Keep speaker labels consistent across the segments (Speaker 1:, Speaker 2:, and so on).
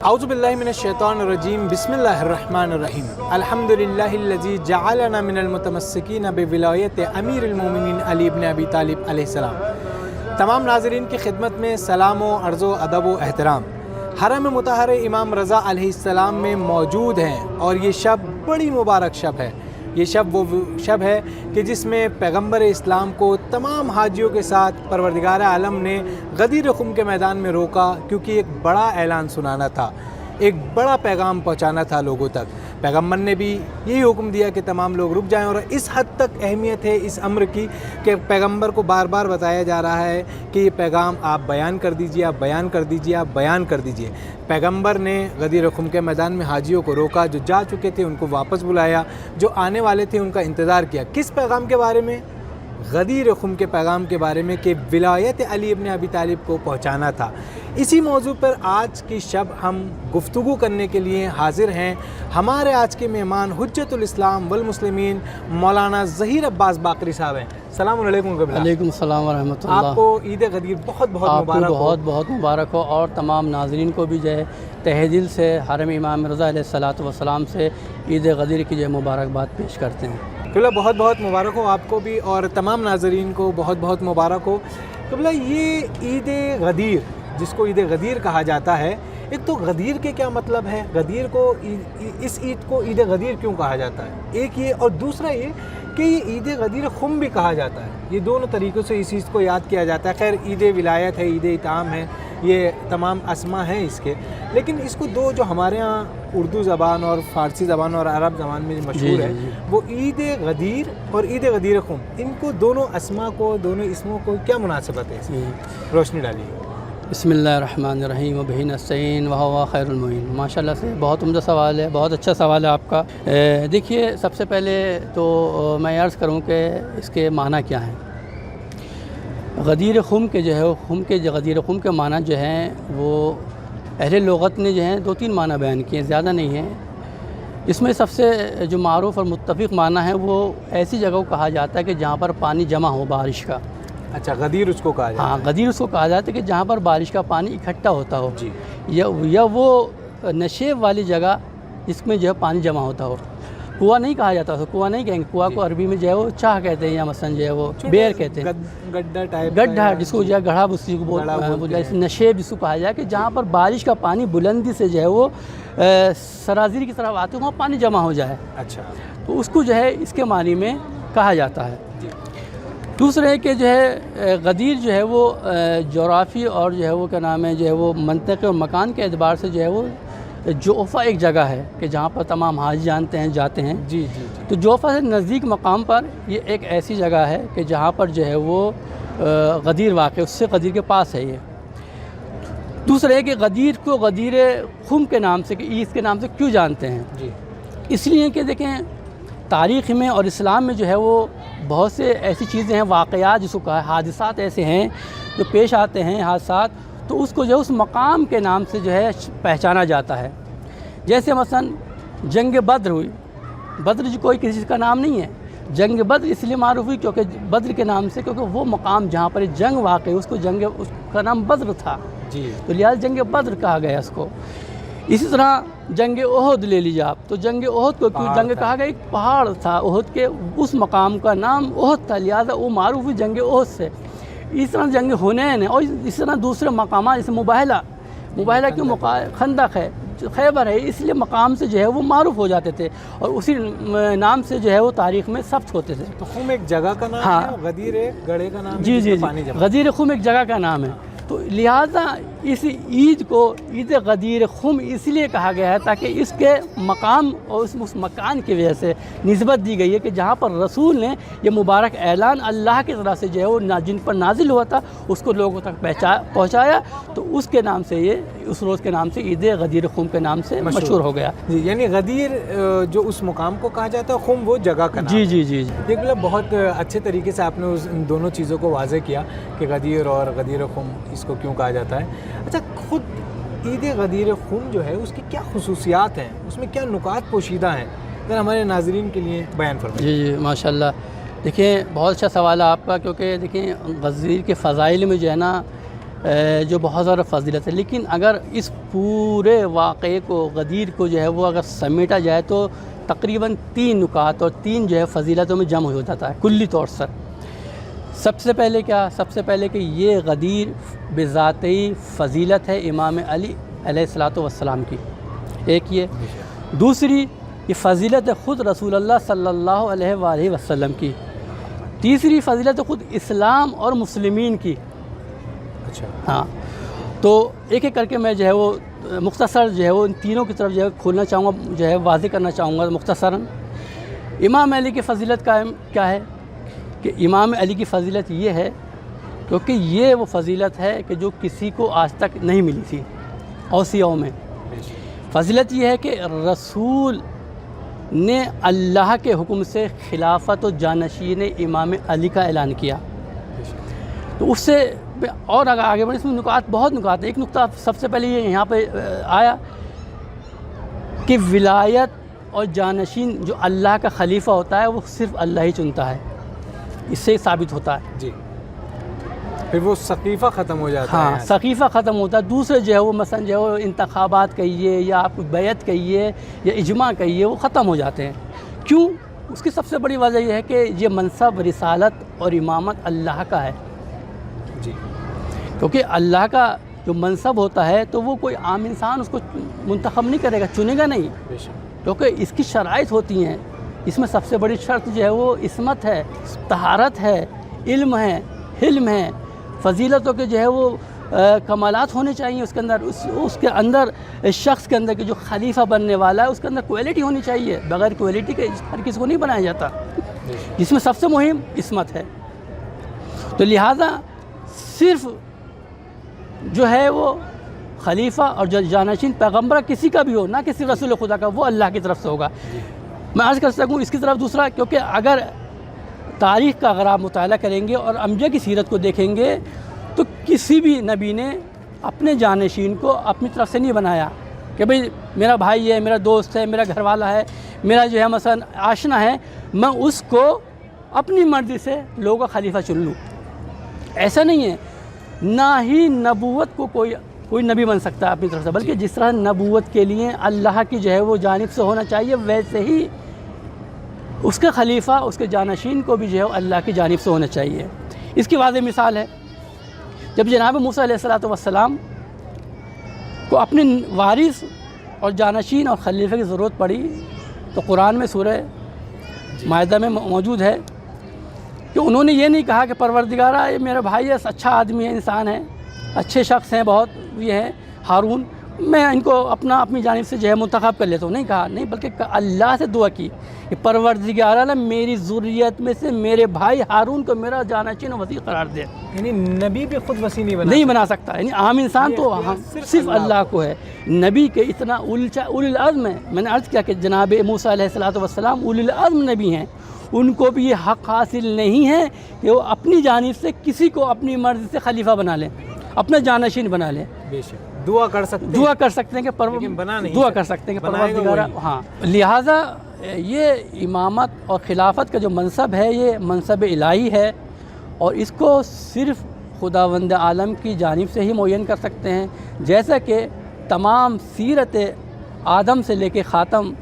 Speaker 1: اعوذ باللہ من الشیطان الرجیم بسم اللہ الرحمن الرحیم الحمدللہ الذی جعلنا من المتمسکین بولایت امیر المومنین علی بن ابی طالب علیہ السلام۔ تمام ناظرین کی خدمت میں سلام و عرض و ادب و احترام۔ حرم مطہر امام رضا علیہ السلام میں موجود ہیں اور یہ شب بڑی مبارک شب ہے۔ یہ شب وہ شب ہے کہ جس میں پیغمبر اسلام کو تمام حاجیوں کے ساتھ پروردگار عالم نے غدیر خم کے میدان میں روکا، کیونکہ ایک بڑا اعلان سنانا تھا، ایک بڑا پیغام پہنچانا تھا لوگوں تک۔ پیغمبر نے بھی یہی حکم دیا کہ تمام لوگ رک جائیں، اور اس حد تک اہمیت ہے اس امر کی کہ پیغمبر کو بار بار بتایا جا رہا ہے کہ یہ پیغام آپ بیان کر دیجئے، آپ بیان کر دیجئے، آپ بیان کر دیجئے۔ پیغمبر نے غدیر خم کے میدان میں حاجیوں کو روکا، جو جا چکے تھے ان کو واپس بلایا، جو آنے والے تھے ان کا انتظار کیا۔ کس پیغام کے بارے میں؟ غدیر خم کے پیغام کے بارے میں کہ ولایت علی ابن ابی طالب کو پہنچانا تھا۔ اسی موضوع پر آج کی شب ہم گفتگو کرنے کے لیے حاضر ہیں۔ ہمارے آج کے مہمان حجت الاسلام والمسلمین مولانا ظہیر عباس باقری صاحب ہیں۔ السلام علیکم قبلہ۔
Speaker 2: وعلیکم السلام ورحمۃ اللہ۔
Speaker 1: آپ کو عید غدیر بہت بہت مبارک ہو۔
Speaker 2: بہت بہت مبارک ہو، اور تمام ناظرین کو بھی جو ہے تہہ دل سے حرم امام رضا علیہ الصلوۃ والسلام سے عید غدیر کی جو ہے مبارکباد پیش کرتے ہیں۔
Speaker 1: قبلہ بہت بہت مبارک ہو آپ کو بھی، اور تمام ناظرین کو بہت بہت مبارک ہو۔ قبلہ یہ عید غدیر جس کو عید غدیر کہا جاتا ہے، ایک تو غدیر کے کیا مطلب ہے؟ غدیر کو اس عید کو عید غدیر کیوں کہا جاتا ہے؟ ایک یہ، اور دوسرا یہ کہ یہ عید غدیر خم بھی کہا جاتا ہے۔ یہ دونوں طریقوں سے اس چیز کو یاد کیا جاتا ہے۔ خیر، عید ولایت ہے، عید اطعام ہے، یہ تمام اسما ہیں اس کے، لیکن اس کو دو جو ہمارے ہاں اردو زبان اور فارسی زبان اور عرب زبان میں مشہور ہے، وہ عید غدیر اور عید غدیر خم، ان کو دونوں اسما کو، دونوں اسموں کو کیا مناسبت ہے؟ اس میں روشنی ڈالیے۔
Speaker 2: بسم اللہ الرحمن الرحیم وبہ نستعین وہو خیر المعین۔ ماشاء اللہ سے بہت عمدہ سوال ہے، بہت اچھا سوال ہے آپ کا۔ دیکھیے، سب سے پہلے تو میں عرض کروں کہ اس کے معنی کیا ہیں۔ غدیر خم کے جو ہے غدیر خم کے معنی جو ہیں وہ اہل لغت نے جو ہیں 2-3 معنی بیان کیے، زیادہ نہیں ہیں۔ اس میں سب سے جو معروف اور متفق معنی ہے وہ ایسی جگہ کو کہا جاتا ہے کہ جہاں پر پانی جمع ہو بارش کا۔
Speaker 1: اچھا، غدیر اس کو کہا جاتا ہے؟
Speaker 2: ہاں، غدیر اس کو کہا جاتا ہے کہ جہاں پر بارش کا پانی اکٹھا ہوتا ہو،
Speaker 1: جی،
Speaker 2: یا وہ نشیب والی جگہ جس میں جو ہے پانی جمع ہوتا ہو۔ کنواں نہیں کہا جاتا، کنواں نہیں کہیں گے، کنواں کو عربی میں جو ہے وہ چاہ کہتے ہیں، یا مثلا جو ہے وہ بیئر کہتے ہیں، گڈھا جس کو جو ہے گڑھا اسی کو بولتے ہیں، نشیب جس کو کہا جائے کہ جہاں پر بارش کا پانی بلندی سے جو ہے وہ سرازیر کی طرف آتے وہاں پانی جمع ہو جائے۔
Speaker 1: اچھا،
Speaker 2: تو اس کو جو ہے اس کے معنی میں کہا جاتا ہے۔ دوسرے ہے کہ جو ہے غدیر جو ہے وہ جغرافی اور جو ہے وہ کیا نام ہے جو ہے وہ منطقے اور مکان کے اعتبار سے جو ہے وہ جوفہ ایک جگہ ہے کہ جہاں پر تمام حاجی جاتے ہیں۔
Speaker 1: جی جی جی۔
Speaker 2: تو جوفہ سے نزدیک مقام پر یہ ایک ایسی جگہ ہے کہ جہاں پر جو ہے وہ غدیر واقع، اس سے غدیر کے پاس ہے یہ۔ دوسرے ہے کہ غدیر کو غدیر خم کے نام سے، کہ عید کے نام سے کیوں جانتے ہیں؟
Speaker 1: جی،
Speaker 2: اس لیے کہ دیکھیں، تاریخ میں اور اسلام میں جو ہے وہ بہت سے ایسی چیزیں ہیں، واقعات جس کو کہا ہے، حادثات ایسے ہیں جو پیش آتے ہیں، حادثات، تو اس کو جو ہے اس مقام کے نام سے جو ہے پہچانا جاتا ہے۔ جیسے مثلا جنگ بدر ہوئی، بدر جو کوئی کسی چیز کا نام نہیں ہے، جنگ بدر اس لیے معروف ہوئی کیونکہ بدر کے نام سے، کیونکہ وہ مقام جہاں پر جنگ واقع اس کا نام بدر تھا،
Speaker 1: جی،
Speaker 2: تو لہٰذا جنگ بدر کہا گیا اس کو۔ اسی طرح جنگ احد لے لیجیے آپ، تو جنگ احد کو کیوں جنگ کہا گیا؟ ایک پہاڑ تھا احد کے، اس مقام کا نام احد تھا، لہٰذا وہ معروف ہوئی جنگ احد سے۔ اس طرح جنگ حنین ہے، اور اس طرح دوسرے مقامات جیسے مباہلہ کیوں خندق ہے، خیبر ہے، اس لیے مقام سے جو ہے وہ معروف ہو جاتے تھے، اور اسی نام سے جو ہے وہ تاریخ میں ثبت ہوتے تھے۔
Speaker 1: تو خم ایک جگہ کا نام
Speaker 2: ہاں،
Speaker 1: ہے، غدیر ایک گڑھے کا نام ہے،
Speaker 2: جی جی
Speaker 1: پانی
Speaker 2: جی،
Speaker 1: جمع۔
Speaker 2: غدیر خم ایک جگہ کا نام ہے، تو لہٰذا اس عید کو عید غدیر خم اس لیے کہا گیا ہے تاکہ اس کے مقام اور اس مکان کی وجہ سے نسبت دی گئی ہے کہ جہاں پر رسول نے یہ مبارک اعلان اللہ کی طرف سے جو ہے وہ جن پر نازل ہوا تھا اس کو لوگوں تک پہنچایا، تو اس کے نام سے یہ اس روز کے نام سے عید غدیر خم کے نام سے مشہور ہو گیا۔
Speaker 1: جی، یعنی غدیر جو اس مقام کو کہا جاتا ہے، خم وہ جگہ کا نام ہے۔
Speaker 2: جی جی جی جی،
Speaker 1: دیکھ لو، بہت اچھے طریقے سے آپ نے ان دونوں چیزوں کو واضح کیا کہ غدیر اور غدیر خم اس کو کیوں کہا جاتا ہے۔ اچھا، خود عید غدیر خم جو ہے اس کی کیا خصوصیات ہیں، اس میں کیا نکات پوشیدہ ہیں، اگر ہمارے ناظرین کے لیے بیان فرمائیں۔
Speaker 2: جی جی، ماشاء اللہ۔ دیکھیں، بہت اچھا سوال ہے آپ کا، کیونکہ دیکھیں غدیر کے فضائل میں جو ہے نا جو بہت زیادہ فضیلت ہے، لیکن اگر اس پورے واقعے کو، غدیر کو جو ہے وہ اگر سمیٹا جائے تو تقریباً 3 نکات اور 3 جو ہے فضیلتوں میں جمع ہو جاتا ہے کلی طور سے۔ سب سے پہلے کیا؟ سب سے پہلے کہ یہ غدیر بذاتی فضیلت ہے امام علی علیہ الصلوۃ والسلام کی، ایک یہ۔ دوسری یہ فضیلت ہے خود رسول اللہ صلی اللہ علیہ وآلہ وسلم کی۔ تیسری فضیلت ہے خود اسلام اور مسلمین کی۔
Speaker 1: اچھا،
Speaker 2: ہاں، تو ایک ایک کر کے میں جو ہے وہ مختصر جو ہے وہ ان تینوں کی طرف جو ہے کھولنا چاہوں گا، جو ہے واضح کرنا چاہوں گا مختصراً۔ امام علی کی فضیلت کیا ہے کہ امام علی کی فضیلت یہ ہے کیونکہ یہ وہ فضیلت ہے کہ جو کسی کو آج تک نہیں ملی تھی اوصیاؤں میں۔ فضیلت یہ ہے کہ رسول نے اللہ کے حکم سے خلافت و جانشین امام علی کا اعلان کیا، تو اس سے اور آگے بڑھیں، اس میں نکات بہت نکات ہیں۔ ایک نقطہ سب سے پہلے یہ یہاں پہ آیا کہ ولایت اور جانشین جو اللہ کا خلیفہ ہوتا ہے وہ صرف اللہ ہی چنتا ہے، اس سے ثابت ہوتا ہے۔
Speaker 1: جی، پھر وہ سقیفہ ختم ہو جاتا ہے۔
Speaker 2: ہاں، سقیفہ ختم ہوتا ہے۔ دوسرے جو ہے وہ مثلا جو ہے وہ انتخابات کہیے یا آپ بیعت کہیے یا اجماع کہیے، وہ ختم ہو جاتے ہیں۔ کیوں؟ اس کی سب سے بڑی وجہ یہ ہے کہ یہ منصب رسالت اور امامت اللہ کا ہے،
Speaker 1: جی،
Speaker 2: کیونکہ اللہ کا جو منصب ہوتا ہے تو وہ کوئی عام انسان اس کو منتخب نہیں کرے گا، چنے گا نہیں،
Speaker 1: بے شک،
Speaker 2: کیونکہ اس کی شرائط ہوتی ہیں۔ اس میں سب سے بڑی شرط جو ہے وہ عصمت ہے، طہارت ہے، علم ہے، حلم ہے، فضیلتوں کے جو ہے وہ کمالات ہونے چاہیے اس کے اندر، اس کے اندر شخص کے اندر کہ جو خلیفہ بننے والا ہے اس کے اندر کوالٹی ہونی چاہیے۔ بغیر کوالٹی کے ہر کسی کو نہیں بنایا جاتا، جس میں سب سے مہم عصمت ہے۔ تو لہٰذا صرف جو ہے وہ خلیفہ اور جو جانشین پیغمبر کسی کا بھی ہو، نہ کسی رسول خدا کا، وہ اللہ کی طرف سے ہوگا۔ میں عرض کر سکوں اس کی طرف دوسرا، کیونکہ اگر تاریخ کا اگر آپ مطالعہ کریں گے اور انبیاء کی سیرت کو دیکھیں گے تو کسی بھی نبی نے اپنے جانشین کو اپنی طرف سے نہیں بنایا کہ بھئی میرا بھائی ہے، میرا دوست ہے، میرا گھر والا ہے، میرا جو ہے مثلا آشنا ہے، میں اس کو اپنی مرضی سے لوگوں کا خلیفہ چن لوں۔ ایسا نہیں ہے، نہ ہی نبوت کو کوئی نبی بن سکتا ہے اپنی طرف سے، بلکہ جس طرح نبوت کے لیے اللہ کی جو ہے وہ جانب سے ہونا چاہیے، ویسے ہی اس کے خلیفہ، اس کے جانشین کو بھی جو ہے اللہ کی جانب سے ہونا چاہیے۔ اس کی واضح مثال ہے جب جناب موسیٰ علیہ الصلوۃ والسلام کو اپنے وارث اور جانشین اور خلیفہ کی ضرورت پڑی تو قرآن میں سورہ مائدہ میں موجود ہے کہ انہوں نے یہ نہیں کہا کہ پروردگارہ یہ میرا بھائی ہے، اچھا آدمی ہے، انسان ہے، اچھے شخص ہیں، بہت یہ ہیں ہارون، میں ان کو اپنی جانب سے جو ہے منتخب کر لیتا ہوں، نہیں کہا، نہیں، بلکہ اللہ سے دعا کی کہ پروردگارہ نے میری ذریت میں سے میرے بھائی ہارون کو میرا جانشین و وزیر قرار دے۔
Speaker 1: یعنی نبی بھی خود وسیع
Speaker 2: نہیں بنا سکتا، یعنی عام انسان تو صرف اللہ کو ہے، نبی کے اتنا اولی العزم ہے۔ میں نے عرض کیا کہ جناب موسیٰ علیہ الصلوۃ والسلام اولی العزم نبی ہیں، ان کو بھی یہ حق حاصل نہیں ہے کہ وہ اپنی جانب سے کسی کو اپنی مرضی سے خلیفہ بنا لیں، اپنا جانشین بنا لیں۔
Speaker 1: بے شک، دعا کر سکتے
Speaker 2: ہیں کہ
Speaker 1: لیکن بنا نہیں
Speaker 2: دعا کر سکتے ہیں کہ پروردگارہ، ہاں۔ لہٰذا یہ امامت اور خلافت کا جو منصب ہے یہ منصب الہی ہے، اور اس کو صرف خداوند عالم کی جانب سے ہی معین کر سکتے ہیں، جیسا کہ تمام سیرت آدم سے لے کے خاتم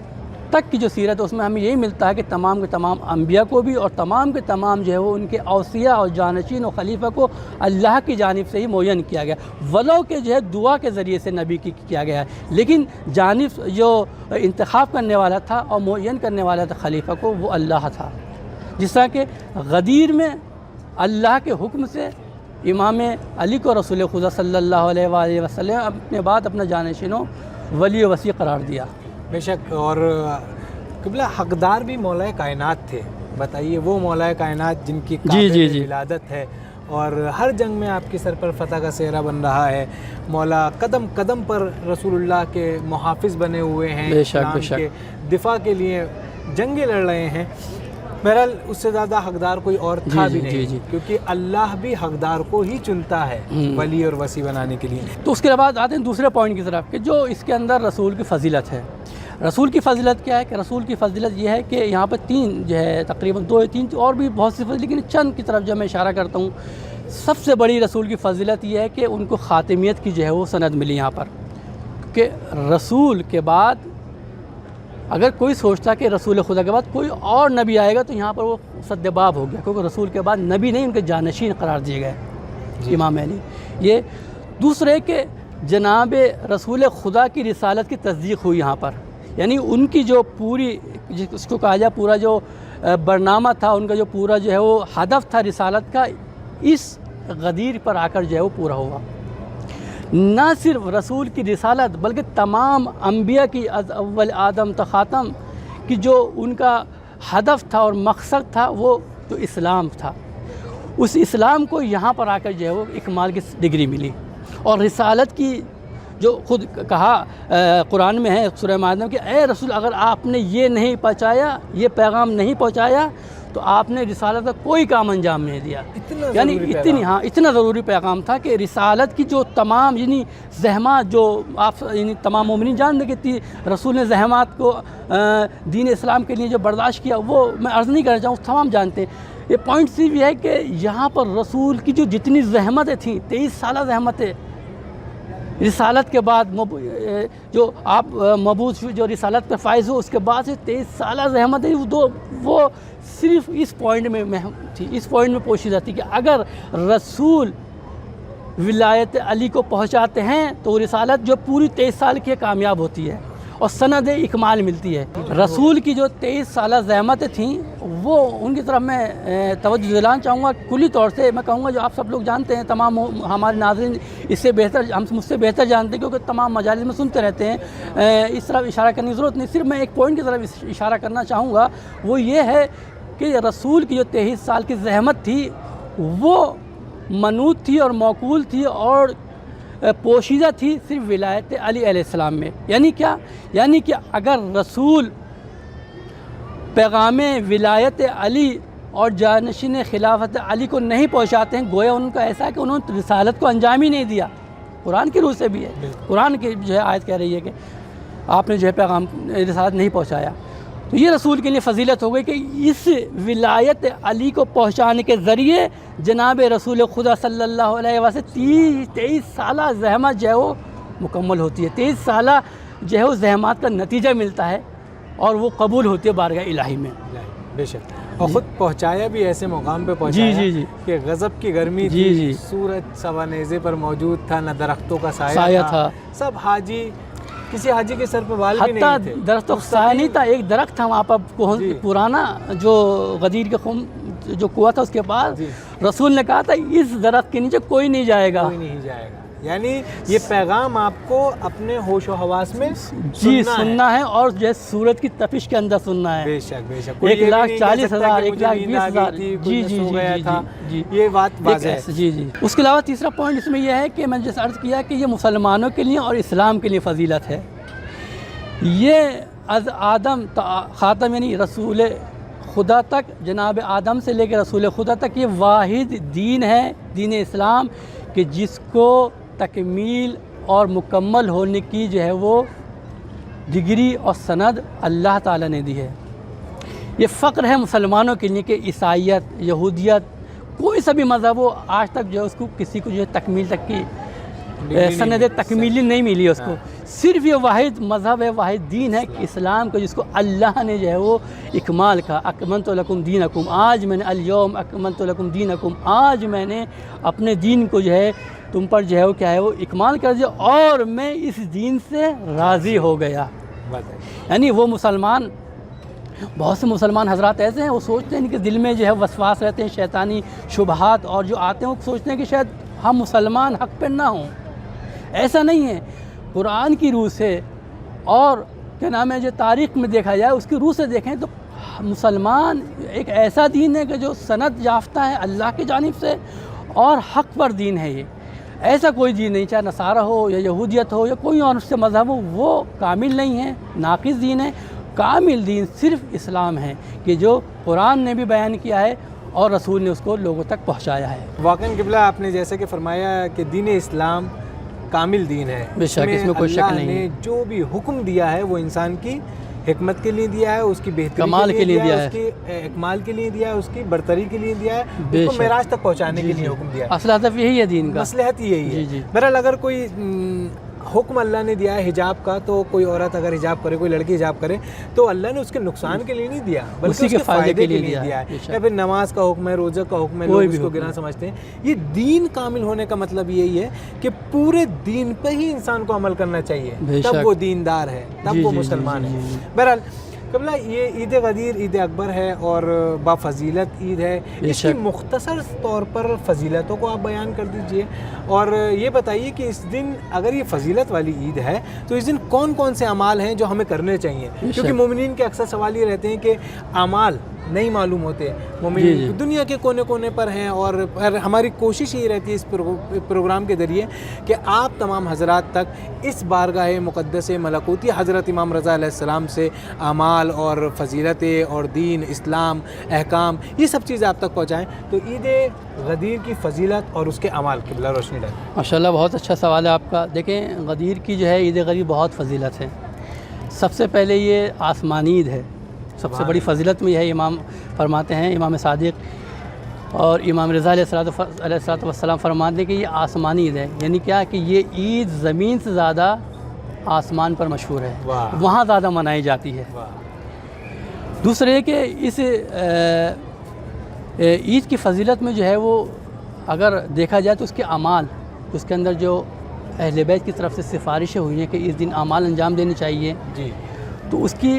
Speaker 2: تک کی جو سیرت ہے اس میں ہمیں یہی ملتا ہے کہ تمام کے تمام انبیاء کو بھی اور تمام کے تمام جو ہے وہ ان کے اوصیاء اور جانشین و خلیفہ کو اللہ کی جانب سے ہی معین کیا گیا، ولو کہ جو ہے دعا کے ذریعے سے نبی کی کیا گیا ہے، لیکن جانب جو انتخاب کرنے والا تھا اور معین کرنے والا تھا خلیفہ کو وہ اللہ تھا۔ جس طرح کہ غدیر میں اللہ کے حکم سے امام علی کو رسول خدا صلی اللہ علیہ وآلہ وسلم اپنے بعد اپنا جانشین و ولی و وصی قرار دیا۔
Speaker 1: بے شک، اور قبلہ حقدار بھی مولا کائنات تھے، بتائیے وہ مولا کائنات جن کی قابل ولادت ہے اور ہر جنگ میں آپ کی سر پر فتح کا سہرا بن رہا ہے، مولا قدم قدم پر رسول اللہ کے محافظ بنے ہوئے ہیں، اسلام کے دفاع کے لیے جنگیں لڑ رہے ہیں۔ بہرحال اس سے زیادہ حقدار کوئی اور تھا بھی نہیں، کیونکہ اللہ بھی حقدار کو ہی چنتا ہے ولی اور وصی بنانے کے لیے۔
Speaker 2: تو اس کے بعد آتے ہیں دوسرے پوائنٹ کی طرف کہ جو اس کے اندر رسول کی فضیلت ہے۔ رسول کی فضیلت کیا ہے کہ رسول کی فضیلت یہ ہے کہ یہاں پر 3 جو ہے تقریباً 2 یا 3 اور بھی بہت سی فضیلت، لیکن چند کی طرف جب میں اشارہ کرتا ہوں، سب سے بڑی رسول کی فضیلت یہ ہے کہ ان کو خاتمیت کی جو ہے وہ سند ملی یہاں پر، کہ رسول کے بعد اگر کوئی سوچتا کہ رسول خدا کے بعد کوئی اور نبی آئے گا تو یہاں پر وہ سد باب ہو گیا، کیونکہ رسول کے بعد نبی نہیں، ان کے جانشین قرار دیے گئے امام علی۔ یہ دوسرے کہ جناب رسول خدا کی رسالت کی تصدیق ہوئی یہاں پر، یعنی ان کی جو پوری اس کو کہا جائے پورا جو برنامہ تھا، ان کا جو پورا جو ہے وہ ہدف تھا رسالت کا، اس غدیر پر آ کر جو ہے وہ پورا ہوا۔ نہ صرف رسول کی رسالت بلکہ تمام انبیاء کی از اول آدم تا خاتم کی جو ان کا ہدف تھا اور مقصد تھا وہ تو اسلام تھا، اس اسلام کو یہاں پر آ کر جو ہے وہ اکمال کی ڈگری ملی۔ اور رسالت کی جو خود کہا قرآن میں ہے سورہ مائدہ کہ اے رسول اگر آپ نے یہ نہیں پہنچایا، یہ پیغام نہیں پہنچایا تو آپ نے رسالت کا کوئی کام انجام نہیں دیا۔ یعنی اتنا ضروری پیغام تھا کہ رسالت کی جو تمام یعنی زحمات جو آپ یعنی تمام مومنین جانتے کہ رسول نے زحمات کو دین اسلام کے لیے جو برداشت کیا وہ میں عرض نہیں کرنا چاہوں، تمام جانتے ہیں۔ یہ پوائنٹ صرف یہ ہے کہ یہاں پر رسول کی جو جتنی زحمتیں تھیں، 23 سالہ زحمتیں رسالت کے بعد جو آپ مبعوث جو رسالت پہ فائز ہو، اس کے بعد سے 23 سالہ زحمتیں وہ صرف اس پوائنٹ میں تھی، اس پوائنٹ میں پوشیدہ تھی کہ اگر رسول ولایت علی کو پہنچاتے ہیں تو رسالت جو پوری 23 سال کی کامیاب ہوتی ہے اور سند اکمال ملتی ہے۔ رسول کی جو 23 سالہ زحمتیں تھیں وہ ان کی طرف میں توجہ دلانا چاہوں گا۔ کلی طور سے میں کہوں گا جو آپ سب لوگ جانتے ہیں، تمام ہمارے ناظرین اس سے بہتر مجھ سے بہتر جانتے ہیں کیونکہ تمام مجالس میں سنتے رہتے ہیں، اس طرف اشارہ کرنے کی ضرورت نہیں۔ صرف میں ایک پوائنٹ کی طرف اشارہ کرنا چاہوں گا، وہ یہ ہے کہ رسول کی جو 23 سال کی زحمت تھی وہ منوط تھی اور موکول تھی اور پوشیدہ تھی صرف ولایت علی علیہ السلام میں۔ یعنی کیا؟ یعنی کہ اگر رسول پیغام ولایت علی اور جانشین خلافت علی کو نہیں پہنچاتے ہیں، گویا ان کا ایسا ہے کہ انہوں نے رسالت کو انجام ہی نہیں دیا۔ قرآن کی روح سے بھی ہے، قرآن کی جو ہے آیت کہہ رہی ہے کہ آپ نے جو ہے پیغام رسالت نہیں پہنچایا۔ تو یہ رسول کے لیے فضیلت ہو گئی کہ اس ولایت علی کو پہنچانے کے ذریعے جناب رسول خدا صلی اللہ علیہ وسلم 23 سالہ زحمت جو ہے وہ مکمل ہوتی ہے، 23 سالہ جو ہے وہ زحمات کا نتیجہ ملتا ہے اور وہ قبول ہوتی ہے بارگاہ الہی میں۔
Speaker 1: بے شک، اور خود پہنچایا بھی ایسے مقام پہ پہنچایا کہ غضب کی گرمی تھی، سورج سوانیزے پر موجود تھا، نہ درختوں کا سایہ تھا، سب حاجی، کسی حاجی کے سر پہ بال بھی نہیں تھے،
Speaker 2: درختوں کا سایہ نہیں تھا، ایک درخت تھا وہاں پر پرانا جو غدیر کے خم جو کنواں تھا، اس کے بعد رسول نے کہا تھا اس درخت کے نیچے کوئی نہیں جائے گا، کوئی نہیں جائے گا۔
Speaker 1: یعنی یہ پیغام آپ کو اپنے ہوش و حواس میں
Speaker 2: سننا ہے اور جو ہے سورج کی تپش کے اندر سننا ہے۔
Speaker 1: بے شک بے شک،
Speaker 2: 1,40,000 1,20,000
Speaker 1: یہ بات واضح ہے۔
Speaker 2: جی جی۔ اس کے علاوہ تیسرا پوائنٹ اس میں یہ ہے کہ میں نے جیسے عرض کیا کہ یہ مسلمانوں کے لیے اور اسلام کے لیے فضیلت ہے۔ یہ از آدم خاتم یعنی رسول خدا تک، جناب آدم سے لے کے رسول خدا تک یہ واحد دین ہے، دین اسلام، کہ جس کو تکمیل اور مکمل ہونے کی جو ہے وہ ڈگری اور سند اللہ تعالیٰ نے دی ہے۔ یہ فخر ہے مسلمانوں کے لیے کہ عیسائیت، یہودیت، کوئی سا بھی مذہب ہو آج تک جو ہے اس کو کسی کو جو ہے تکمیل تک کی سند تکمیلی نہیں ملی اس کو۔ صرف یہ واحد مذہب ہے، واحد دین ہے کہ اسلام کو، جس کو اللہ نے جو ہے وہ اکمال کا اکملت لکم دینکم، آج میں نے الیوم اکملت لکم دینکم، آج میں نے اپنے دین کو جو ہے تم پر جو ہے وہ کیا ہے وہ اکمال کر دیا اور میں اس دین سے راضی ہو گیا۔ یعنی وہ مسلمان، بہت سے مسلمان حضرات ایسے ہیں وہ سوچتے ہیں کہ دل میں جو ہے وسواس رہتے ہیں، شیطانی شبہات اور جو آتے ہیں وہ سوچتے ہیں کہ شاید ہم مسلمان حق پہ نہ ہوں۔ ایسا نہیں ہے، قرآن کی روح سے اور کیا نام ہے جو تاریخ میں دیکھا جائے اس کی روح سے دیکھیں تو مسلمان ایک ایسا دین ہے کہ جو سند یافتہ ہے اللہ کی جانب سے اور حق پر دین ہے۔ یہ ایسا کوئی دین نہیں، چاہے نصارہ ہو یا یہودیت ہو یا کوئی اور اس سے مذہب ہو، وہ کامل نہیں ہے، ناقص دین ہے۔ کامل دین صرف اسلام ہے کہ جو قرآن نے بھی بیان کیا ہے اور رسول نے اس کو لوگوں تک پہنچایا ہے۔
Speaker 1: واقعاً قبلہ آپ نے جیسے کہ فرمایا کہ دین اسلام کامل دین ہے،
Speaker 2: بے شک، اس میں کوئی شک
Speaker 1: اللہ
Speaker 2: نہیں
Speaker 1: نے
Speaker 2: ہے۔
Speaker 1: جو بھی حکم دیا ہے وہ انسان کی حکمت کے لیے دیا ہے، اس کی بہتری
Speaker 2: کمال کے لیے دیا ہے،
Speaker 1: اس کی اکمال کے لیے دیا ہے، اس کی برتری کے لیے دیا ہے،
Speaker 2: بے
Speaker 1: اس کو
Speaker 2: شک۔
Speaker 1: معراج تک پہنچانے کے لیے حکم دیا ہے۔
Speaker 2: اصل ہدف یہی ہے دین کا۔
Speaker 1: مصلحت ہی یہی ہے۔
Speaker 2: جی جی۔
Speaker 1: بہرحال اگر کوئی حکم اللہ نے دیا ہے حجاب کا، تو کوئی عورت اگر حجاب کرے، کوئی لڑکی حجاب کرے، تو اللہ نے اس کے نقصان کے لیے نہیں دیا بلکہ
Speaker 2: اسی
Speaker 1: اس
Speaker 2: کے
Speaker 1: کے
Speaker 2: فائدے
Speaker 1: فائدے
Speaker 2: کے
Speaker 1: کے
Speaker 2: لیے
Speaker 1: لیے
Speaker 2: دیا
Speaker 1: دیا
Speaker 2: ہے،
Speaker 1: ہے۔
Speaker 2: بے شک۔
Speaker 1: یا پھر نماز کا حکم ہے، روزہ کا حکم ہے،
Speaker 2: کوئی
Speaker 1: لوگ
Speaker 2: بھی
Speaker 1: اس کو
Speaker 2: حکم
Speaker 1: گناہ
Speaker 2: ہے۔
Speaker 1: سمجھتے ہیں۔ یہ دین کامل ہونے کا مطلب یہی ہے کہ پورے دین پہ ہی انسان کو عمل کرنا چاہیے،
Speaker 2: بے
Speaker 1: تب
Speaker 2: شک۔
Speaker 1: وہ دیندار ہے، تب
Speaker 2: جی
Speaker 1: وہ
Speaker 2: جی جی
Speaker 1: مسلمان
Speaker 2: جی
Speaker 1: ہے۔
Speaker 2: جی۔
Speaker 1: بہرحال قبلہ یہ عید غدیر عید اکبر ہے اور بافضیلت عید ہے،
Speaker 2: بے
Speaker 1: اس کی
Speaker 2: شک۔
Speaker 1: مختصر طور پر فضیلتوں کو آپ بیان کر دیجئے، اور یہ بتائیے کہ اس دن اگر یہ فضیلت والی عید ہے تو اس دن کون کون سے اعمال ہیں جو ہمیں کرنے چاہیے، کیونکہ مومنین کے اکثر سوال یہ رہتے ہیں کہ اعمال نہیں معلوم ہوتے، مومنین
Speaker 2: جی جی۔
Speaker 1: دنیا کے کونے کونے پر ہیں، اور ہماری کوشش یہ رہتی ہے اس پروگرام کے ذریعے کہ آپ تمام حضرات تک اس بارگاہ مقدس ملکوتی حضرت امام رضا علیہ السلام سے اعمال اور فضیلتیں اور دین، اسلام، احکام، یہ سب چیزیں آپ تک پہنچائیں۔ تو عید غدیر کی فضیلت اور اس کے اعمال قبلہ روشنی ڈالیں۔
Speaker 2: ماشاءاللہ بہت اچھا سوال ہے آپ کا۔ دیکھیں غدیر کی جو ہے عید غدیر بہت فضیلت ہے۔ سب سے پہلے یہ آسمانی عید ہے، سب سے بڑی فضیلت میں یہ ہے، امام فرماتے ہیں، امام صادق اور امام رضا علیہ السلام فرماتے ہیں کہ یہ آسمانی عید ہے، یعنی کیا کہ یہ عید زمین سے زیادہ آسمان پر مشہور ہے،
Speaker 1: واہ۔
Speaker 2: وہاں زیادہ منائی جاتی ہے۔ دوسرے کہ اس عید کی فضیلت میں جو ہے وہ اگر دیکھا جائے تو اس کے اعمال، اس کے اندر جو اہل بیت کی طرف سے سفارشیں ہوئی ہیں کہ اس دن اعمال انجام دینے چاہیے،
Speaker 1: جی،
Speaker 2: تو اس کی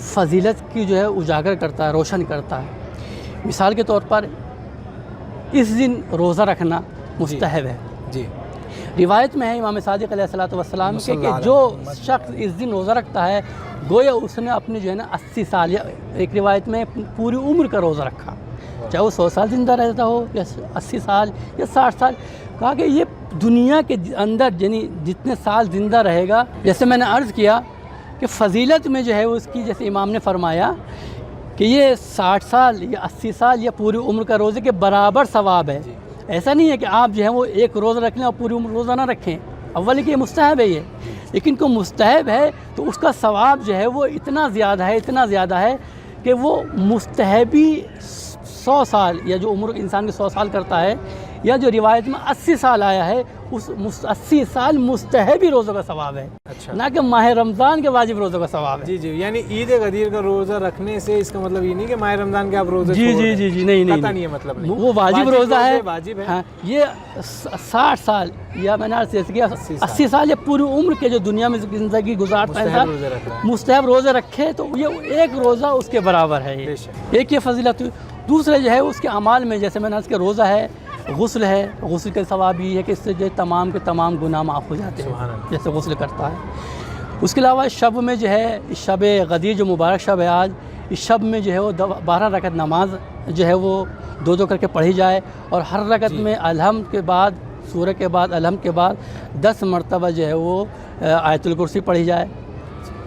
Speaker 2: فضیلت کی جو ہے اجاگر کرتا ہے، روشن کرتا ہے۔ مثال کے طور پر اس دن روزہ رکھنا مستحب ہے۔
Speaker 1: جی،
Speaker 2: روایت میں ہے امام صادق علیہ السلام کے کہ جو شخص اس دن روزہ رکھتا ہے گویا اس نے اپنے جو ہے نا 80 سال، یا ایک روایت میں پوری عمر کا روزہ رکھا، چاہے وہ 100 سال زندہ رہتا ہو یا 80 سال یا 60 سال، کہا کہ یہ دنیا کے اندر یعنی جتنے سال زندہ رہے گا، جیسے میں نے عرض کیا کہ فضیلت میں جو ہے اس کی، جیسے امام نے فرمایا کہ یہ 60 سال یا 80 سال یا پوری عمر کا روزے کے برابر ثواب ہے۔ ایسا نہیں ہے کہ آپ جو ہے وہ ایک روزہ رکھ لیں اور پوری عمر روزہ نہ رکھیں، اول کہ یہ مستحب ہے یہ، لیکن کو مستحب ہے تو اس کا ثواب جو ہے وہ اتنا زیادہ ہے کہ وہ مستحبی 100 سال، یا جو عمر انسان کے 100 سال کرتا ہے، یا جو روایت میں 80 سال آیا ہے، اس 80 سال مستحبی روزوں کا ثواب ہے،
Speaker 1: اچھا،
Speaker 2: نہ کہ ماہ رمضان کے واجب روزوں کا ثواب ہے۔
Speaker 1: جی جی، یعنی عید غدیر کا روزہ رکھنے سے اس کا مطلب یہ نہیں کہ ماہ رمضان کے آپ روزے
Speaker 2: جی
Speaker 1: چھوڑ
Speaker 2: جی
Speaker 1: دیں۔
Speaker 2: جی جی، نہیں
Speaker 1: قطعاً یہ مطلب نہیں،
Speaker 2: وہ واجب روزہ ہے،
Speaker 1: واجب ہے۔
Speaker 2: ہاں، یہ 60 سال یا میں نے عرض کیا 80 سال یا پوری عمر کے جو دنیا میں زندگی گزارتا ہے
Speaker 1: مستحب
Speaker 2: انسان،
Speaker 1: روزے رکھ رہا ہے۔
Speaker 2: مستحب روزے رکھے تو یہ ایک روزہ اس کے برابر ہے۔
Speaker 1: بے شک۔
Speaker 2: ایک یہ فضیلت ہوئی۔ دوسرے جو ہے اس کے اعمال میں، جیسے میں نے عرض کیا روزہ ہے، غسل ہے، غسل کے ثواب یہ ہے کہ اس سے جو ہے تمام کے تمام گناہ معاف ہو جاتے
Speaker 1: سبحان
Speaker 2: ہیں،
Speaker 1: اللہ۔
Speaker 2: جیسے غسل کرتا ہے۔ اس کے علاوہ شب میں جو ہے، شب غدیر جو مبارک شب ہے آج، اس شب میں جو ہے وہ 12 رکعت نماز جو ہے وہ 2 کر کے پڑھی جائے، اور ہر رکعت میں الحمد کے بعد، سورہ کے بعد، الحمد کے بعد 10 مرتبہ جو ہے وہ آیت الکرسی پڑھی جائے،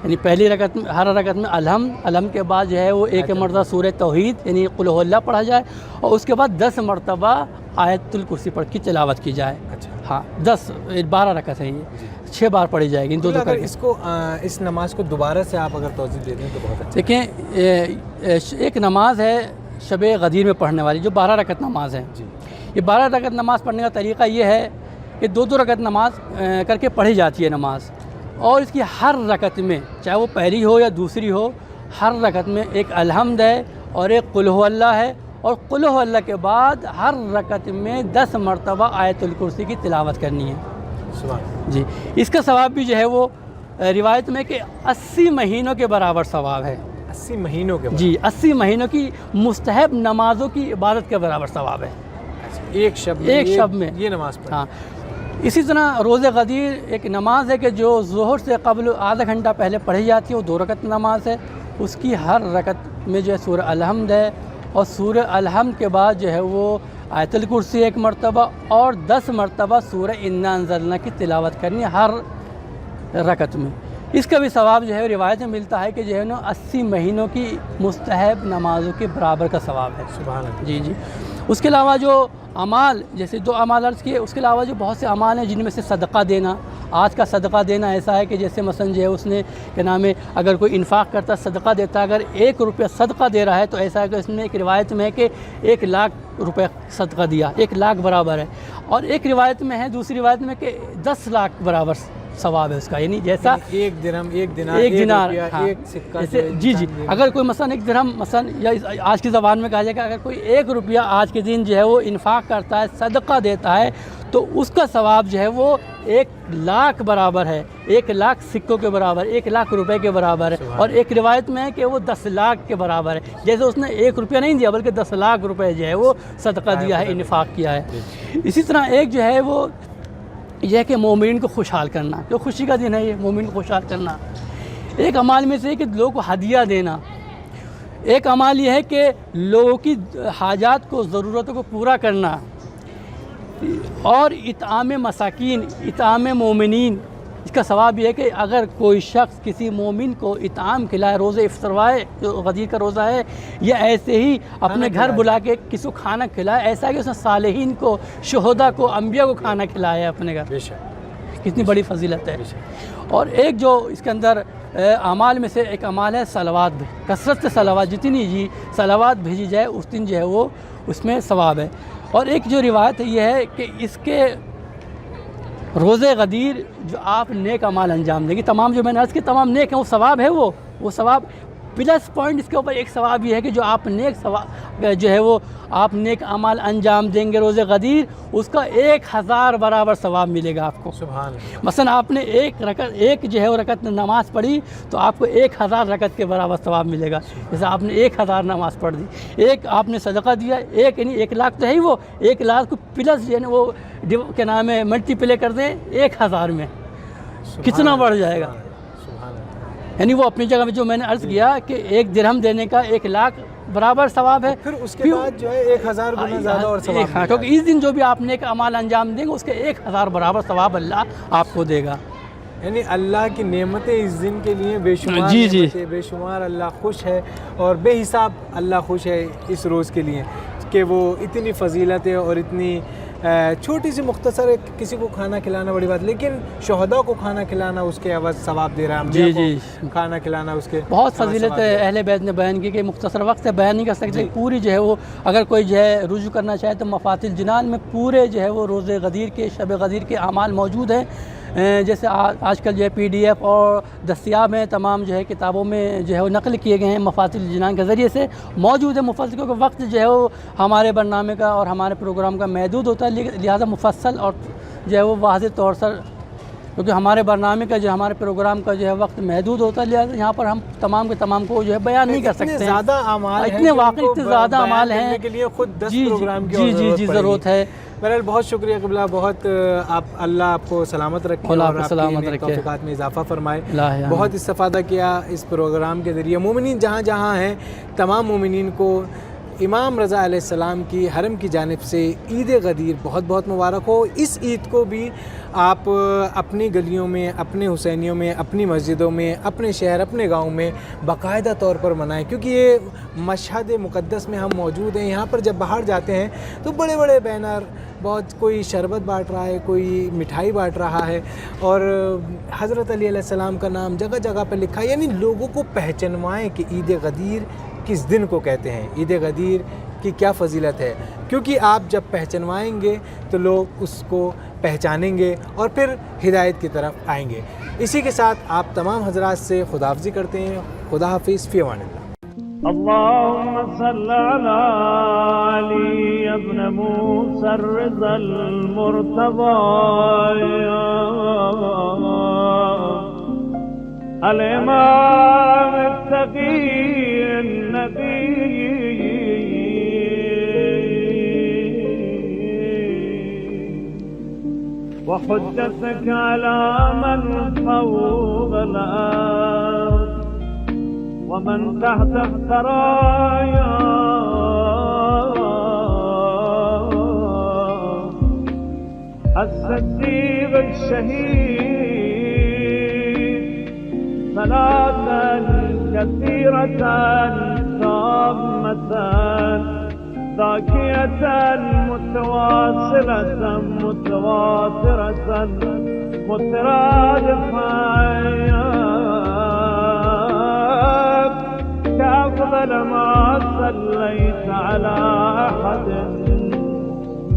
Speaker 2: یعنی پہلی رکعت میں، ہر رکعت میں الحمد کے بعد جو ہے وہ ایک مرتبہ سورہ توحید یعنی قل هو اللہ پڑھا جائے، اور اس کے بعد 10 مرتبہ آیت الکرسی پڑھ کی تلاوت کی جائے۔
Speaker 1: اچھا،
Speaker 2: ہاں 12 رکعت ہے یہ، 6 بار پڑھی جائے گی، 2
Speaker 1: اگر
Speaker 2: کر کے۔
Speaker 1: اس کو اس نماز کو دوبارہ سے آپ اگر توضیح دے دیں تو بہت اچھا۔
Speaker 2: دیکھیں ایک نماز ہے شب غدیر میں پڑھنے والی جو 12 رکعت نماز ہے،
Speaker 1: جی،
Speaker 2: یہ 12 رکعت نماز پڑھنے کا طریقہ یہ ہے کہ 2 رکعت نماز کر کے پڑھی جاتی ہے نماز، اور اس کی ہر رکعت میں چاہے وہ پہلی ہو یا دوسری ہو، ہر رکعت میں ایک الحمد ہے اور ایک قل هو اللہ ہے، اور قل هو اللہ کے بعد ہر رکعت میں 10 مرتبہ آیت الکرسی کی تلاوت کرنی ہے۔
Speaker 1: سبحان اللہ۔
Speaker 2: جی، اس کا ثواب بھی جو ہے وہ روایت میں کہ 80 مہینوں کے برابر ثواب ہے۔
Speaker 1: 80 مہینوں کے بعد؟
Speaker 2: جی، 80 مہینوں کی مستحب نمازوں کی عبادت کے برابر ثواب ہے
Speaker 1: ایک شب میں،
Speaker 2: ایک شب میں۔
Speaker 1: یہ نماز پڑھیں۔
Speaker 2: ہاں، اسی طرح روزہ غدیر ایک نماز ہے کہ جو ظہر سے قبل آدھا گھنٹہ پہلے پڑھی جاتی ہے، وہ 2 رکعت نماز ہے، اس کی ہر رکعت میں جو ہے سورہ الحمد ہے، اور سورہ الحمد کے بعد جو ہے وہ آیت الکرسی 1 مرتبہ اور 10 مرتبہ سورہ انا انزلنا کی تلاوت کرنی ہے ہر رکعت میں۔ اس کا بھی ثواب جو ہے روایت میں ملتا ہے کہ جو ہے نا 80 مہینوں کی مستحب نمازوں کے برابر کا ثواب ہے۔
Speaker 1: سبحان اللہ۔
Speaker 2: جی جی، اس کے علاوہ جو اعمال، جیسے 2 اعمال عرض کیے، اس کے علاوہ جو بہت سے اعمال ہیں جن میں سے صدقہ دینا. آج کا صدقہ دینا ایسا ہے کہ جیسے مثلا جو ہے اس نے کیا نام ہے، اگر کوئی انفاق کرتا صدقہ دیتا، اگر 1 روپیہ صدقہ دے رہا ہے تو ایسا ہے کہ اس میں ایک روایت میں ہے کہ 1 لاکھ روپے صدقہ دیا، 1 لاکھ برابر ہے. اور ایک روایت میں ہے، دوسری روایت میں کہ 10 لاکھ برابر ثواب ہے اس کا. یعنی جیسا
Speaker 1: 1 درہم، 1 دینار،
Speaker 2: 1 دینار،
Speaker 1: 1 سکہ.
Speaker 2: جی اگر کوئی مثلا 1 درہم مثلا، یا آج کی زبان میں کہا جائے کہ اگر کوئی 1 روپیہ آج کے دن جو ہے وہ انفاق کرتا ہے، صدقہ دیتا ہے، تو اس کا ثواب جو ہے وہ 1 لاکھ برابر ہے، 1 لاکھ سکوں کے برابر، 1 لاکھ روپے کے برابر ہے. اور ایک روایت میں ہے کہ وہ 10 لاکھ کے برابر ہے. جیسے اس نے 1 روپیہ نہیں دیا بلکہ 10 لاکھ روپے جو ہے وہ صدقہ دیا ہے، انفاق کیا ہے. اسی طرح ایک جو ہے وہ یہ ہے کہ مومنین کو خوشحال کرنا، کہ خوشی کا دن ہے یہ، مومن کو خوشحال کرنا. ایک عمال میں سے ہے کہ لوگوں کو ہدیہ دینا. ایک عمال یہ ہے کہ لوگوں کی حاجات کو، ضرورتوں کو پورا کرنا. اور اطعام مساکین، اطعام مومنین، اس کا ثواب یہ ہے کہ اگر کوئی شخص کسی مومن کو اطعام کھلائے، روزہ افطروائے جو غدیر کا روزہ ہے، یا ایسے ہی اپنے گھر بلا کے کسی کو کھانا کھلائے، ایسا ہے کہ اس نے صالحین کو، شہداء کو، انبیاء کو کھانا کھلایا ہے اپنے گھر. کتنی بڑی فضیلت ہے. اور ایک جو اس کے اندر اعمال میں سے ایک عمال ہے صلوات بھی. کثرت سے صلوات، جتنی جی صلوات بھیجی جائے اس دن جو ہے وہ اس میں ثواب ہے. اور ایک جو روایت ہے یہ ہے کہ اس کے روزے غدیر جو آپ نیک اعمال انجام دیں گے، تمام جو میں نے عرض کی تمام نیک ہیں، وہ ثواب ہے. وہ ثواب پلس پوائنٹ اس کے اوپر ایک ثواب یہ ہے کہ جو آپ نیک ثواب جو ہے وہ آپ نیک اعمال انجام دیں گے روزے غدیر، اس کا 1000 برابر ثواب ملے گا آپ کو.
Speaker 1: سبحان اللہ.
Speaker 2: مثلا آپ نے ایک جو ہے وہ رکعت نماز پڑھی تو آپ کو 1000 رکعت کے برابر ثواب ملے گا. جیسے آپ نے 1000 نماز پڑھ دی. ایک آپ نے صدقہ دیا، یعنی 1 لاکھ تو ہے ہی، وہ 1 لاکھ کو پلس یعنی وہ کیا نام ہے ملٹی پلے کر دیں 1000 میں، کتنا بڑھ جائے گا. یعنی وہ اپنی جگہ میں جو میں نے عرض کیا کہ 1 درہم دینے کا 1 لاکھ برابر ثواب ہے.
Speaker 1: پھر اس کے بعد جو ہے 1000 گنا زیادہ اور ثواب ہے.
Speaker 2: کیونکہ اس دن جو بھی آپ نیک اعمال انجام دیں گے اس کے 1000 برابر ثواب اللہ آپ کو دے گا.
Speaker 1: یعنی اللہ کی نعمتیں اس دن کے لیے بے شمار نعمتیں، بے شمار اللہ خوش ہے، اور بے حساب اللہ خوش ہے اس روز کے لیے کہ وہ اتنی فضیلتیں اور اتنی چھوٹی سی مختصر ہے. کسی کو کھانا کھلانا بڑی بات، لیکن شہداء کو کھانا کھلانا اس کے عوض ثواب دے رہا ہے.
Speaker 2: جی
Speaker 1: کھانا کھلانا اس کے
Speaker 2: بہت فضیلت ہے. اہل بیت نے بیان کی کہ مختصر وقت سے بیان نہیں کر سکتے. پوری جو ہے وہ اگر کوئی جو ہے رجوع کرنا چاہے تو مفاتیح الجنان میں پورے جو ہے وہ روزے غدیر کے، شب غدیر کے اعمال موجود ہیں. جیسے آج کل جو ہے PDF اور دستیاب ہیں، تمام جو ہے کتابوں میں جو ہے وہ نقل کیے گئے ہیں مفاتیح الجنان کے ذریعے سے موجود ہے. مفصل کیونکہ وقت جو ہے وہ ہمارے برنامے کا اور ہمارے پروگرام کا محدود ہوتا ہے، لہٰذا مفصل اور جو ہے وہ واضح طور سے، کیونکہ ہمارے برنامے کا جو ہمارے پروگرام کا جو ہے وقت محدود ہوتا ہے، لہٰذا یہاں پر ہم تمام کے تمام کو جو ہے بیان نہیں کر سکتے.
Speaker 1: اتنے زیادہ اعمال ہیں،
Speaker 2: اتنے واقعی اتنے زیادہ اعمال ہیں
Speaker 1: کے لیے خود 10 پروگرام
Speaker 2: کی ضرورت ہے.
Speaker 1: بہرحال بہت شکریہ قبلہ، بہت اللہ آپ کو سلامت رکھے اور آپ کی توفیقات میں اضافہ فرمائے. بہت استفادہ کیا اس پروگرام کے ذریعے. مومنین جہاں جہاں ہیں تمام مومنین کو امام رضا علیہ السلام کی حرم کی جانب سے عید غدیر بہت بہت مبارک ہو. اس عید کو بھی آپ اپنی گلیوں میں، اپنے حسینیوں میں، اپنی مسجدوں میں، اپنے شہر، اپنے گاؤں میں باقاعدہ طور پر منائیں، کیونکہ یہ مشہد مقدس میں ہم موجود ہیں. یہاں پر جب باہر جاتے ہیں تو بڑے بڑے بینر، بہت کوئی شربت بانٹ رہا ہے، کوئی مٹھائی بانٹ رہا ہے، اور حضرت علی علیہ السلام کا نام جگہ جگہ پر لکھا ہے. یعنی لوگوں کو پہچنوائیں کہ عید غدیر کس دن کو کہتے ہیں، عید غدیر کی کیا فضیلت ہے. کیونکہ آپ جب پہچنوائیں گے تو لوگ اس کو پہچانیں گے اور پھر ہدایت کی طرف آئیں گے. اسی کے ساتھ آپ تمام حضرات سے خداحافظی کرتے ہیں. خدا حافظ، فی امان اللہ.
Speaker 3: اللهم صل على علي ابن موسى الرضا المرتضى الإمام التقي النبي وحجتك على من فوق الأرض ومن تحت الثرايا الصديق الشهيد صلاة كثيرة تامة ذاكية متواصلة متواترة مترادفة كأفضل ما صليت على أحد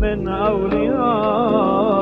Speaker 3: من أولياء